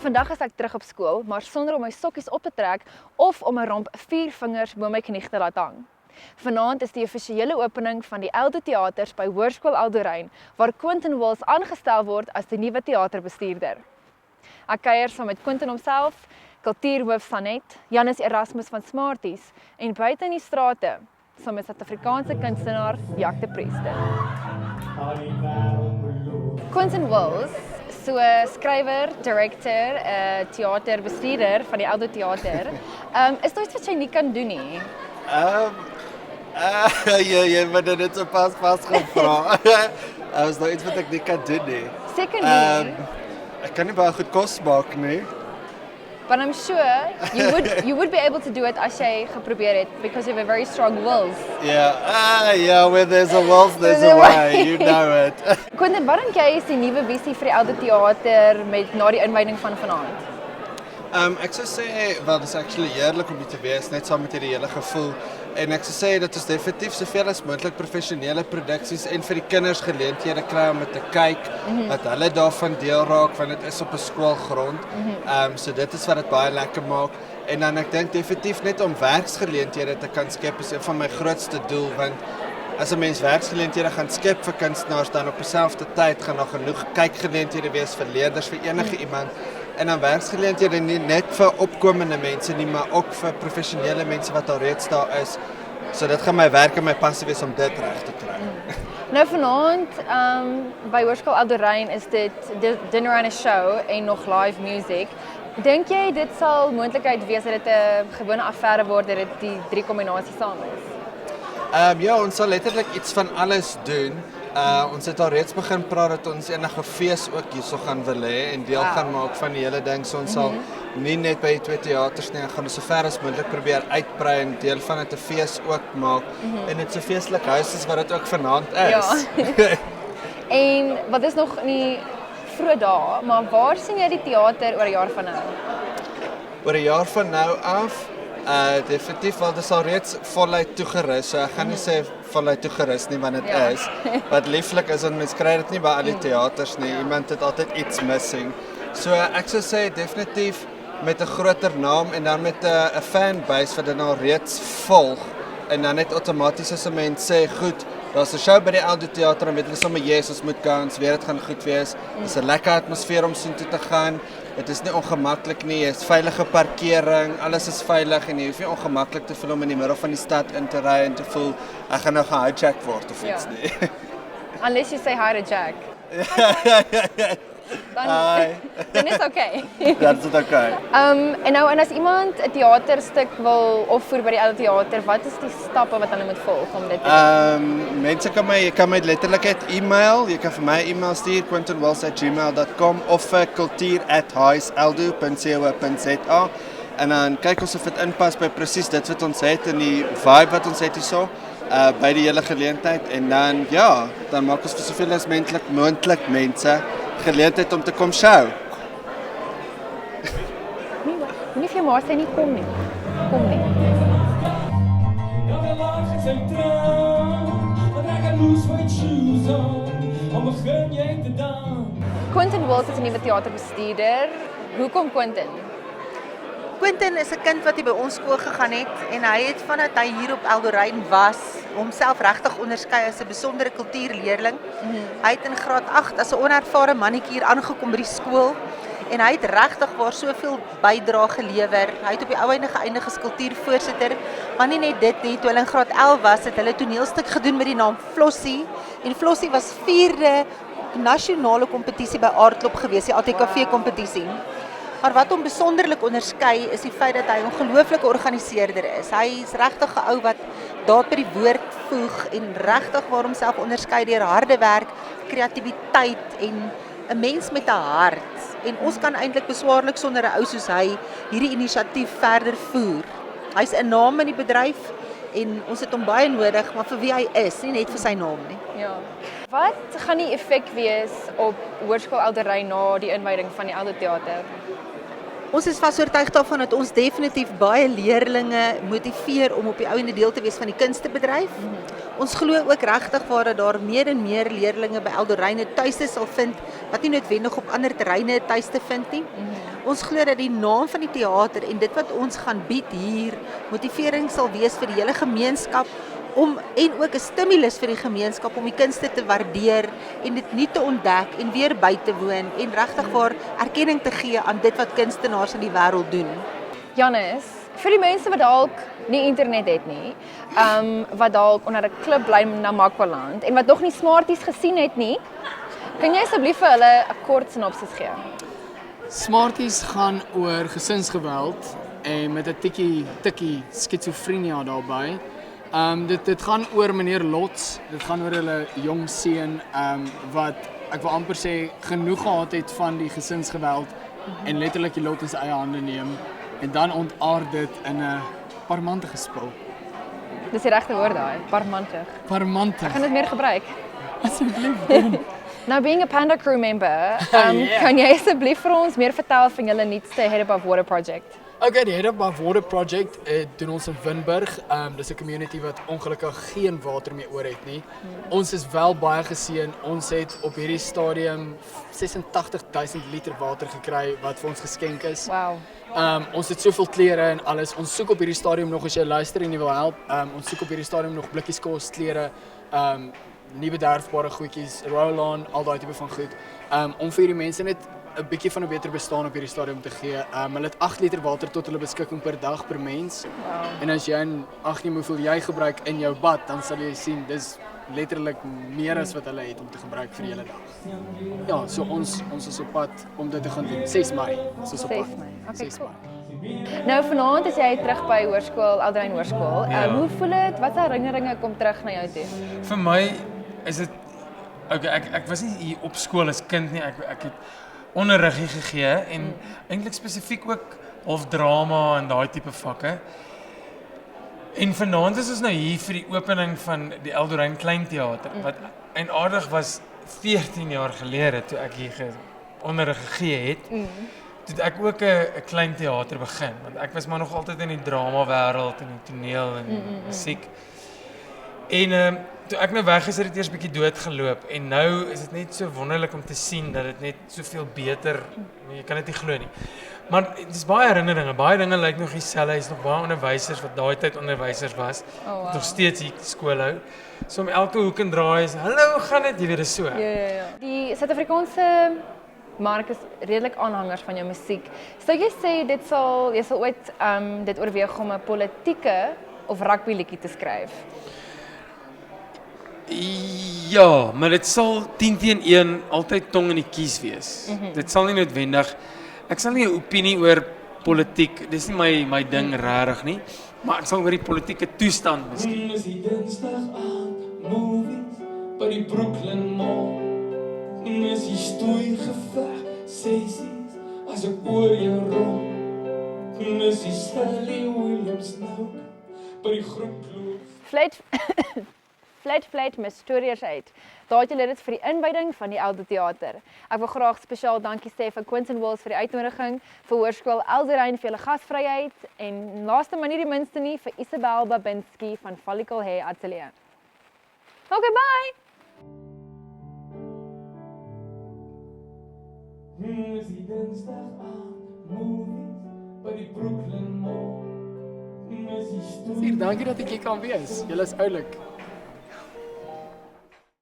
Vandag is ek terug op skool, maar sonder om my sokkies op te trek of om 'n romp 4 vingers bo my knie te laat hang. Vanaand is die offisiële opening van die Eldo Theaters by Hoërskool Eldorein, waar Quentin Wills aangestel word as die nuwe teaterbestuurder. Ek kuier saam met Quentin homself, kultuurhoof Sanet, Janus Erasmus van Smarties en buite in die strate, saam met Suid-Afrikaanse kunstenaar Jack de Priester. Quentin Wills, so skrywer, director, teaterbestuurder van die Eldo Theater, is daar iets wat jy nie kan doen nie? Jy het dit net so pas gevra. Is daar iets wat ek nie kan doen nie? Seker nie. Ek kan nie baie goed kos maak nie. But I'm sure you would be able to do it as jy geprobeer het, because you have a very strong wills. Yeah, where there's a will, there's a way, you know it. Quentin, wat dink jy is die nuwe visie vir die Eldo Theater na die inwyding van vanaand? Ek sou sê, wel, dit is actually heerlik om hier te wees, net saam met hierdie hele gevoel. En ek sou sê, dat ons definitief soveel as moontlik professionele produksies en vir die kinders geleenthede kry om dit te kyk, dat hulle daarvan deel raak, want dit is op 'n skoolgrond. So dit is wat dit baie lekker maak. En dan ek dink definitief net om werksgeleenthede te kan skep is een van my grootste doel, want as 'n mens werksgeleenthede gaan skep vir kunstenaars, dan op dieselfde tyd gaan daar genoeg kykgeleenthede wees vir leerders, vir enige iemand. En dan werksgeleenthede nie net vir opkomende mense nie, maar ook vir professionele mense wat al reeds daar is. So dit gaan my werk en my passie wees om dit reg te kry. Nou vanaand by Hoërskool Eldorein is dit dinner and a show en nog live music. Dink jy dit sal moontlikheid wees dat dit 'n gewone affære word, dat dit die 3 kombinasies saam is? Ja, ons sal letterlik iets van alles doen. Ons het al reeds begin praat dat ons enige fees ook hierso gaan wil hê en deel gaan maak van die hele ding. So ons sal nie net by die 2 teaters nie, gaan ons sover as moontlik probeer uitbrei en deel van dit 'n fees ook maak. En dit so feestelik huis is wat dit ook vanaand is. Ja. En wat is nog nie vroeg dae, maar waar sien jy die teater oor 'n jaar van nou? Oor 'n jaar van nou af, definitief, want dit is al reeds voluit toegerus, so ek gaan nie sê voluit toegerus nie, want dit is. Wat lieflik is, want mens kry dit nie by al die teaters nie, iemand het altyd iets missing. So ek sou sê definitief met 'n groter naam en dan met 'n fanbase wat dit al reeds volg, en dan net outomaties as 'n mens sê, goed, daar's 'n show by die Eldo Theater, en weet hulle sommer, yes, ons moet gaan, ons weet dit gaan goed wees. Dis 'n lekker atmosfeer om soontoe te gaan. Dit is nie ongemaklik nie, jy is veilige parkering, alles is veilig en jy hoef nie ongemaklik te voel om in die middel van die stad in te ry en te voel ek gaan nou gehijack word of iets nie. Unless you say hi to Jack. Dan is okay. That's okay. En as iemand 'n teaterstuk wil opvoer by die Eldo Theater, wat is die stappe wat hulle moet volg om dit te doen? Mense kan my letterlik e-mail, jy kan vir my e-mail stuur, quentinwills@gmail.com of vir kultuur@highseldo.co.za, en dan kyk ons of dit inpas by presies dit wat ons het en die vibe wat ons het hierso. By die hele geleentheid, en dan dan maak ons vir soveel as moontlik mense geleentheid om te kom show. Moenie vir jou maar sê nie kom nie. Kom nie. Quentin Wills is 'n nuwe teaterbestuurder. Hoekom Quentin? Quentin is 'n kind wat hier by ons skool gegaan het en hy het vandat hy hier op Eldorein was, homself regtig onderskei as 'n besondere kultuurleerling. Hy het in graad 8 as 'n onervare mannetjie hier aangekom by die skool en hy het regtig waar soveel bydrae gelewer. Hy het op die ou einde geëindig as kultuurvoorsitter, maar nie net dit nie, toe hulle in graad 11 was, het hulle toneelstuk gedoen met die naam Flossie, en Flossie was 4de nasionale kompetisie by Aardklop gewees, die ATKV kompetisie. Maar wat hom besonderlik onderskei is die feit dat hy 'n ongelooflike organiseerder is. Hy is regtig 'n ou wat daad by die woord voeg en regtig waar homself onderskei deur harde werk, kreatiwiteit en 'n mens met 'n hart. En ons kan eintlik beswaarlik sonder 'n ou soos hy hierdie inisiatief verder voer. Hy's 'n naam in die bedryf en ons het hom baie nodig, maar vir wie hy is, nie net vir sy naam nie. Ja. Wat gaan die effek wees op Hoërskool Eldorein na die inwyding van die Eldo Theater? Ons is vas oortuig daarvan dat ons definitief baie leerlinge motiveer om op die ou ende deel te wees van die kunstebedryf. Ons glo ook regtig waar dat daar meer en meer leerlinge by Eldorein tuiste sal vind wat nie noodwendig op ander terreine tuis te vind nie. Ons glo dat die naam van die teater en dit wat ons gaan bied hier motivering sal wees vir die hele gemeenskap en ook 'n stimulus vir die gemeenskap om die kunste te waardeer en dit nie te ontdek en weer by te woon en regtig waar erkenning te gee aan dit wat kunstenaars in die wêreld doen. Janus, vir die mense wat dalk nie internet het nie, wat dalk onder 'n klip bly in Namakwaland en wat nog nie Smarties gesien het nie, kan jy asseblief vir hulle 'n kort sinopsis gee? Smarties gaan oor gesinsgeweld en met 'n tikkie skizofrenia daarbey. Dit gaan oor meneer Lots, dit gaan oor hulle jong seun wat ek wil amper sê genoeg gehad het van die gesinsgeweld en letterlik die lot in sy eie hande neem en dan ontaard dit in 'n parmantige spul. Dis die regte woord daai, parmantig. Parmantig. Ek gaan dit meer gebruik. Asseblief doen. Now being a Panda Crew member, Yeah. kan jy asseblief vir ons meer vertel van julle nuutste Head Above Water project? Okay, die Head Above Water project doen ons in Winburg. Dis 'n community wat ongelukkig geen water meer oor het nie. Ons is wel baie geseën. Ons het op hierdie stadium 86,000 liter water gekry wat vir ons geskenk is. Wow. Ons het soveel klere en alles. Ons soek op hierdie stadium nog as jy luister en jy wil help. Ons soek op hierdie stadium nog blikkies kos, klere, nie bederfbare goedjies, roll-on, al daai tipe van goed. Om vir hierdie mense net 'n bietjie van 'n beter bestaan op hierdie stadium te gee. Hulle het 8 liter water tot hulle beskikking per dag per mens. Wow. En as jy ag nee, hoeveel jy gebruik in jou bad, dan sal jy sien dis letterlik meer as wat hulle het om te gebruik vir die hele dag. Ja, so ons is op pad om dit te gaan doen. 6 Mei. Ons is op 6 pad. Mei. Okay, 6 cool. Mei. Nou vanaand is jy terug by hoërskool, Eldorein Hoërskool. Ja. Hoe voel dit? Wat herinneringe kom terug na jou toe? Vir my is dit okay, ek was nie hier op skool as kind nie. Ek het onderrig gegee en eintlik spesifiek ook half drama en daai tipe vakke. En vanaand is ons nou hier vir die opening van die Eldorein Klein Theater wat eintlik was 14 jaar gelede toe ek hier onderrig gegee het. Toe het ek ook 'n klein teater begin want ek was maar nog altyd in die drama wêreld en die toneel en musiek. En toe ek nou weg is, het dit eers 'n bietjie dood geloop en nou is dit net so wonderlik om te sien dat dit net soveel beter, jy kan dit nie glo nie. Maar dit is baie herinneringe, baie dinge lyk nog dieselfde, is nog baie onderwysers wat daai tyd onderwysers was, wow. wat nog steeds hier skool hou. So om elke hoek en draai is, hallo, hoe gaan dit? Jy weet, is so. Ja. Die Suid-Afrikaanse mark is redelik aanhangers van jou musiek. Sou jy sê jy sal ooit dit oorweeg om 'n politieke of rugby liedjie te skryf? Ja, maar dit sal 10-1 altyd tong in die kies wees. Dit sal nie noodwendig, ek sal nie 'n opinie oor politiek, dis nie my ding regtig nie, maar ek sal oor die politieke toestand miskien. Is die Dinsdag aand movies by die Brooklyn Mall. Is die stoei geveg sessies as ek oor jou rol. Is die Sally Williams nou by die groep kloof. Flat Mysterious uit. Daar het julle dit vir die inwyding van die Eldo Theater. Ek wil graag spesiaal dankie sê vir Quentin Wills vir die uitnodiging, vir Hoërskool Eldorein vir julle gasvryheid en laaste maar nie die minste nie vir Isabel Babinski van Follicle Hair Atelier. Okay, bye. Is die Dinsdag aand movies by die Brooklyn Mall. Is die stoei Dankie dat ek hier kan wees. Julle is oulik.